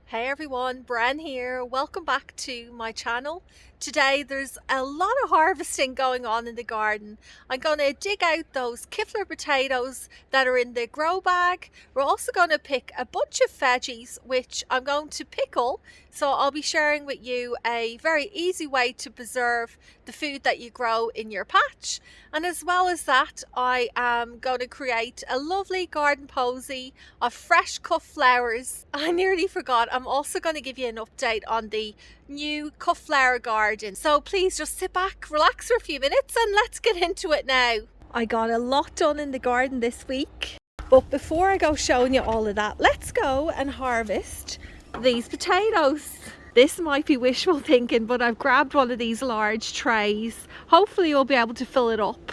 Hey everyone, Bren here. Welcome back to my channel. Today there's a lot of harvesting going on in the garden. I'm going to dig out those kifler potatoes that are in the grow bag. We're also going to pick a bunch of veggies which I'm going to pickle. So I'll be sharing with you a very easy way to preserve the food that you grow in your patch. And as well as that, I am going to create a lovely garden posy of fresh cut flowers. I nearly forgot, I'm also going to give you an update on the new cut flower garden. So please just sit back, relax for a few minutes and let's get into it now. I got a lot done in the garden this week. But before I go showing you all of that, let's go and harvest these potatoes. This might be wishful thinking, but I've grabbed one of these large trays. Hopefully you'll be able to fill it up.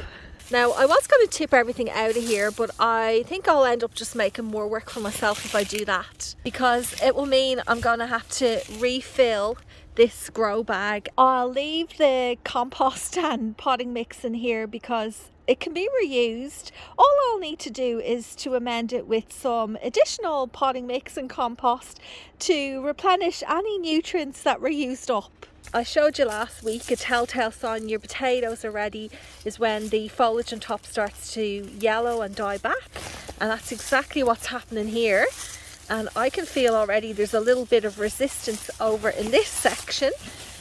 Now, I was going to tip everything out of here, but I think I'll end up just making more work for myself if I do that, because it will mean I'm going to have to refill this grow bag. I'll leave the compost and potting mix in here because it can be reused. All I'll need to do is to amend it with some additional potting mix and compost to replenish any nutrients that were used up. I showed you last week a telltale sign your potatoes are ready is when the foliage on top starts to yellow and die back, and that's exactly what's happening here. And I can feel already there's a little bit of resistance over in this section,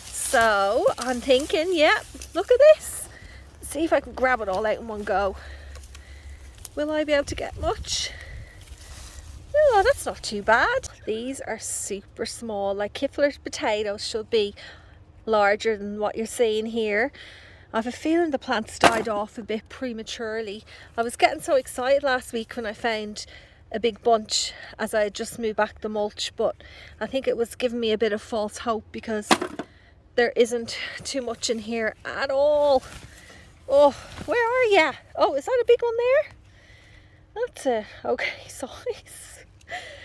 so I'm thinking, yeah, look at this, see if I can grab it all out in one go. Will I be able to get much? Oh, that's not too bad. These are super small, like kifler potatoes should be larger than what you're seeing here. I have a feeling the plants died off a bit prematurely. I was getting so excited last week when I found a big bunch as I had just moved back the mulch, but I think it was giving me a bit of false hope because there isn't too much in here at all. Oh, where are you? Oh, is that a big one there? That's a okay size.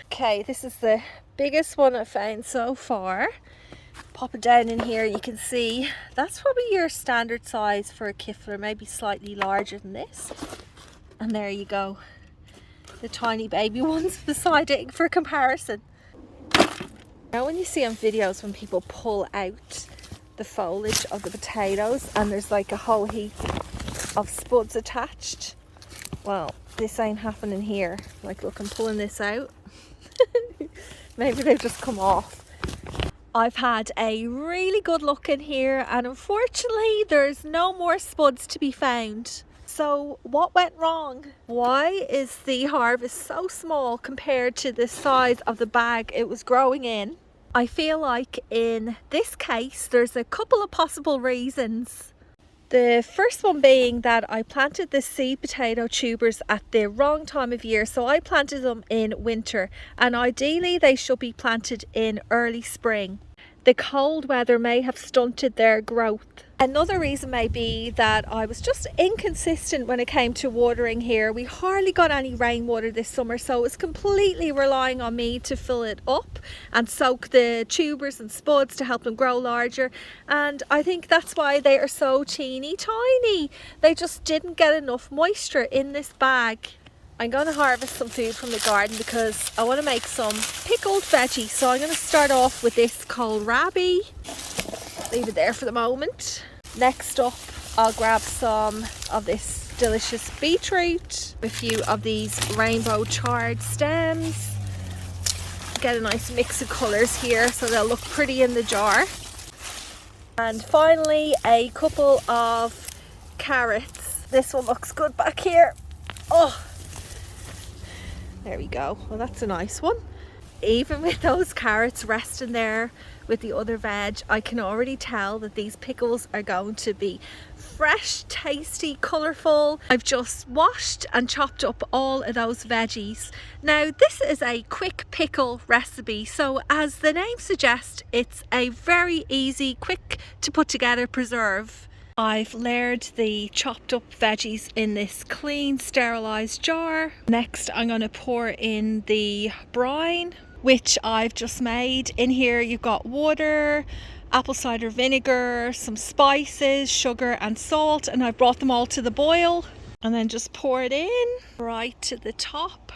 Okay, this is the biggest one I've found so far. Pop it down in here, you can see that's probably your standard size for a kifler, maybe slightly larger than this. And there you go, the tiny baby ones beside it for comparison. Now when you see on videos when people pull out the foliage of the potatoes and there's like a whole heap of spuds attached, well, this ain't happening here. Like, look, I'm pulling this out. Maybe they've just come off. I've had a really good look in here and unfortunately there's no more spuds to be found. So what went wrong? Why is the harvest so small compared to the size of the bag it was growing in? I feel like in this case there's a couple of possible reasons. The first one being that I planted the seed potato tubers at the wrong time of year. So I planted them in winter and ideally they should be planted in early spring. The cold weather may have stunted their growth. Another reason may be that I was just inconsistent when it came to watering here. We hardly got any rainwater this summer, so it was completely relying on me to fill it up and soak the tubers and spuds to help them grow larger. And I think that's why they are so teeny tiny. They just didn't get enough moisture in this bag. I'm going to harvest some food from the garden because I want to make some pickled veggies. So I'm going to start off with this kohlrabi. Leave it there for the moment. Next up, I'll grab some of this delicious beetroot, a few of these rainbow chard stems. Get a nice mix of colours here so they'll look pretty in the jar. And finally, a couple of carrots. This one looks good back here. Oh, there we go. Well, that's a nice one. Even with those carrots resting there with the other veg, I can already tell that these pickles are going to be fresh, tasty, colourful. I've just washed and chopped up all of those veggies. Now this is a quick pickle recipe, so as the name suggests, it's a very easy, quick to put together preserve. I've layered the chopped up veggies in this clean sterilised jar. Next I'm going to pour in the brine, which I've just made. In here you've got water, apple cider vinegar, some spices, sugar and salt, and I've brought them all to the boil and then just pour it in right to the top.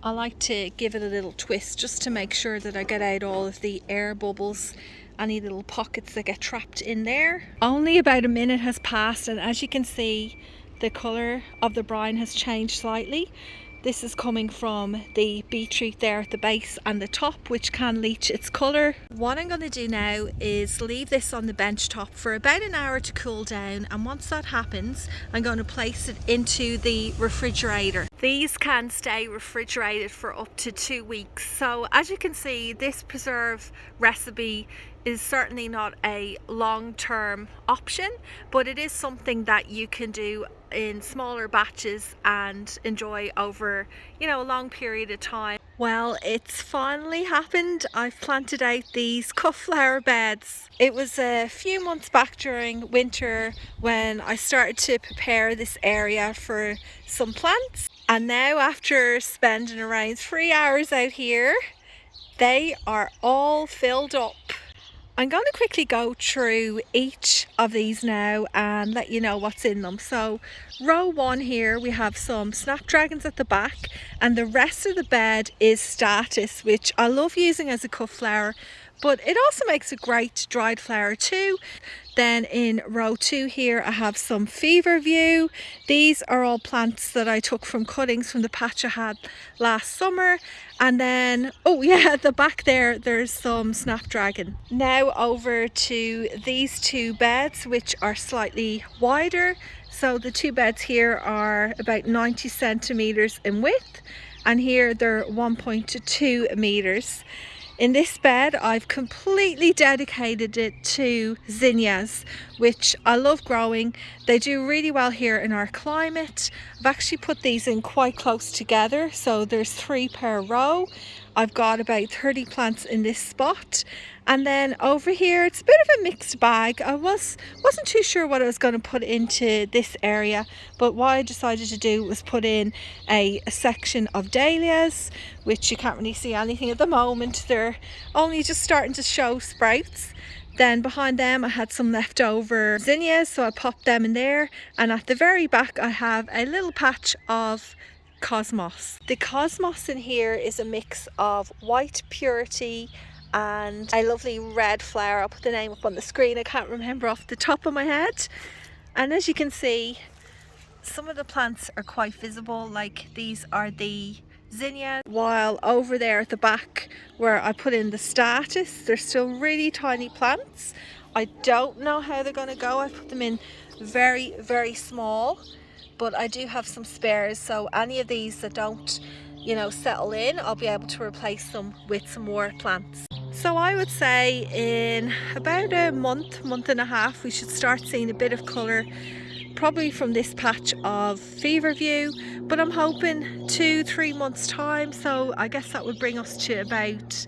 I like to give it a little twist just to make sure that I get out all of the air bubbles, any little pockets that get trapped in there. Only about a minute has passed, and as you can see, the colour of the brine has changed slightly. This is coming from the beetroot there at the base and the top, which can leach its colour. What I'm going to do now is leave this on the bench top for about an hour to cool down, and once that happens, I'm going to place it into the refrigerator. These can stay refrigerated for up to 2 weeks. So as you can see, this preserve recipe is certainly not a long-term option, but it is something that you can do in smaller batches and enjoy over, you know, a long period of time. Well, it's finally happened. I've planted out these cut flower beds. It was a few months back during winter when I started to prepare this area for some plants, and now after spending around 3 hours out here, they are all filled up. I'm going to quickly go through each of these now and let you know what's in them. So row 1 here, we have some snapdragons at the back, and the rest of the bed is statice, which I love using as a cut flower, but it also makes a great dried flower too. Then in row 2 here, I have some feverview. These are all plants that I took from cuttings from the patch I had last summer. And then, oh yeah, at the back there, there's some snapdragon. Now over to these 2 beds, which are slightly wider. So the 2 beds here are about 90 centimeters in width, and here they're 1.2 meters. In this bed, I've completely dedicated it to zinnias, which I love growing. They do really well here in our climate. I've actually put these in quite close together, so there's 3 per row. I've got about 30 plants in this spot. And then over here, it's a bit of a mixed bag. I wasn't too sure what I was going to put into this area, but what I decided to do was put in a section of dahlias, which you can't really see anything at the moment. They're only just starting to show sprouts. Then behind them I had some leftover zinnias, so I popped them in there. And at the very back I have a little patch of cosmos. The cosmos in here is a mix of white purity and a lovely red flower. I'll put the name up on the screen, I can't remember off the top of my head. And as you can see, some of the plants are quite visible, like these are the zinnia, while over there at the back where I put in the statice, they're still really tiny plants. I don't know how they're going to go. I put them in very, very small, but I do have some spares, so any of these that don't, you know, settle in, I'll be able to replace them with some more plants. So I would say in about a month and a half, we should start seeing a bit of colour, probably from this patch of feverview, but I'm hoping 2-3 months time, so I guess that would bring us to about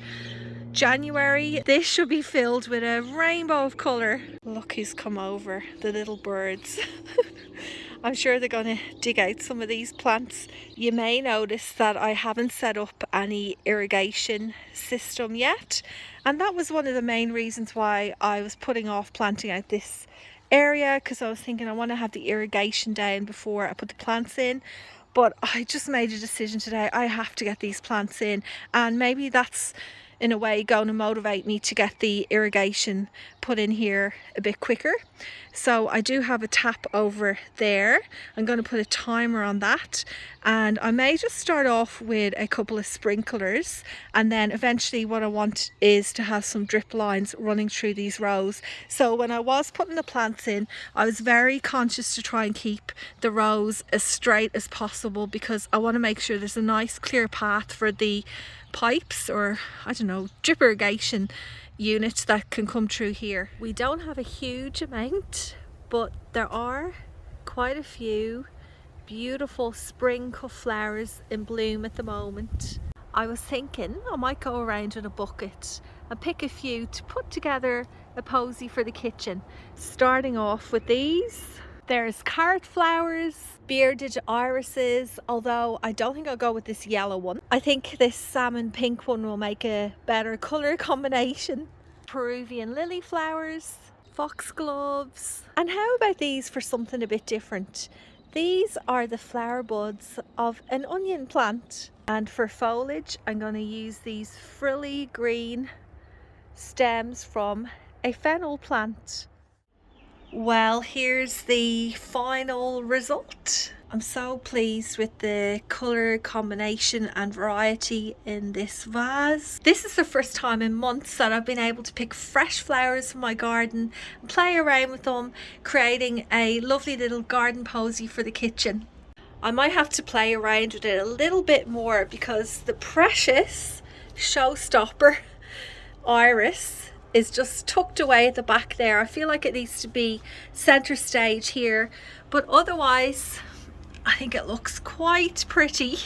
January. This should be filled with a rainbow of colour. Look who's come over, the little birds. I'm sure they're going to dig out some of these plants. You may notice that I haven't set up any irrigation system yet, and that was one of the main reasons why I was putting off planting out this area, because I was thinking I want to have the irrigation down before I put the plants in. But I just made a decision today, I have to get these plants in, and maybe that's in a way going to motivate me to get the irrigation put in here a bit quicker. So I do have a tap over there. I'm going to put a timer on that, and I may just start off with a couple of sprinklers, and then eventually what I want is to have some drip lines running through these rows. So when I was putting the plants in, I was very conscious to try and keep the rows as straight as possible, because I want to make sure there's a nice clear path for the pipes, or I don't know, drip irrigation units that can come through here. We don't have a huge amount, but there are quite a few beautiful spring cut flowers in bloom at the moment. I was thinking I might go around with a bucket and pick a few to put together a posy for the kitchen, starting off with these. There's carrot flowers, bearded irises, although I don't think I'll go with this yellow one. I think this salmon pink one will make a better colour combination. Peruvian lily flowers, foxgloves. And how about these for something a bit different? These are the flower buds of an onion plant. And for foliage, I'm going to use these frilly green stems from a fennel plant. Well, here's the final result. I'm so pleased with the colour combination and variety in this vase. This is the first time in months that I've been able to pick fresh flowers from my garden and play around with them, creating a lovely little garden posy for the kitchen. I might have to play around with it a little bit more because the precious showstopper iris is just tucked away at the back there. I feel like it needs to be center stage here, but otherwise I think it looks quite pretty.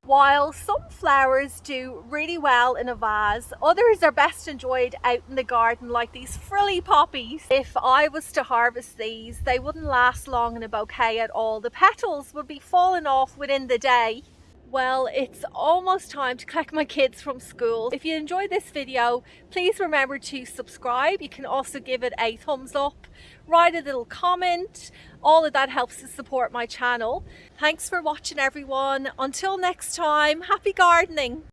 While some flowers do really well in a vase, others are best enjoyed out in the garden, like these frilly poppies. If I was to harvest these, they wouldn't last long in a bouquet at all. The petals would be falling off within the day. Well, it's almost time to collect my kids from school. If you enjoyed this video, please remember to subscribe. You can also give it a thumbs up, write a little comment. All of that helps to support my channel. Thanks for watching, everyone. Until next time, happy gardening.